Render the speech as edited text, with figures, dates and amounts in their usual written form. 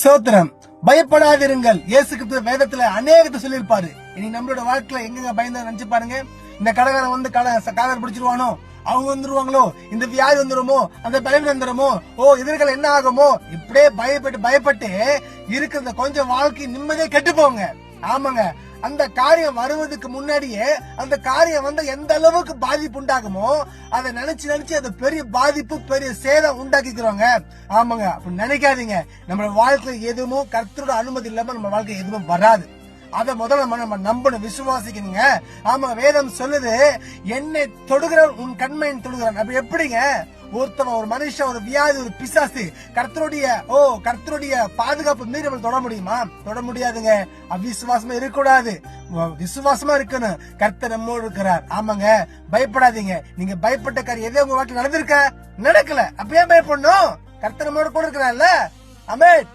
சோத்திரம். பயப்படாதிருங்கள். இயேசு கிறிஸ்து வேதத்துல அநேகத்தை சொல்லியிருப்பாரு. இனி நம்மளோட வாழ்க்கையில எங்க பயந்து நினைச்சு பாருங்க. இந்த கடைக்காரன் வந்து காதல் பிடிச்சிருவானோ, அவங்க வந்துருவாங்களோ, இந்த வியாதி வந்துருமோ, அந்த பலவீனம் வந்துருமோ, எதிர்கள் என்ன ஆகுமோ, இப்படியே பயப்பட்டு இருக்கிற கொஞ்சம் வாழ்க்கை நிம்மதியே கெட்டு போங்க. ஆமாங்க, அந்த காரியம் வருவதற்கு முன்னாடியே அந்த காரியம் வந்து எந்த அளவுக்கு பாதிப்பு உண்டாகுமோ அதை நினைச்சு அது பெரிய பாதிப்பு, பெரிய சேதம் உண்டாக்கிக்கிறோங்க. ஆமாங்க, அப்படி நினைக்காதீங்க. நம்ம வாழ்க்கையில எதுவும் கர்த்தரோட அனுமதி இல்லாம நம்ம வாழ்க்கை எதுவும் வராது. அத முதல்ல நம்ம நம்பணும், விசுவாசிக்கணுங்க. ஆமா, வேதம் சொல்லுது, என்னை தொடுகிறவன் உன் கண்மையின் தொடுகிறான். அப்ப எப்படிங்க ஒருத்தவன், ஒரு மனுஷன், ஒரு வியாதி, ஒரு பிசாசு கர்த்தருடைய பாதுகாப்பு மீறி நம்ம தொட முடியுமா? தொட முடியாதுங்க. அவிசுவாசமா இருக்கக்கூடாது, விசுவாசமா இருக்கணும். கர்த்தர் நம்மோடு இருக்கிறார். ஆமாங்க, பயப்படாதீங்க. நீங்க பயப்பட்ட காரியம் எதே உங்க வாழ்க்கை நடந்திருக்க, நடக்கல, அப்ப ஏன் பயப்படணும்? கர்த்தர் நம்மோடு கூட இருக்கிறார்ல. ஆமென்.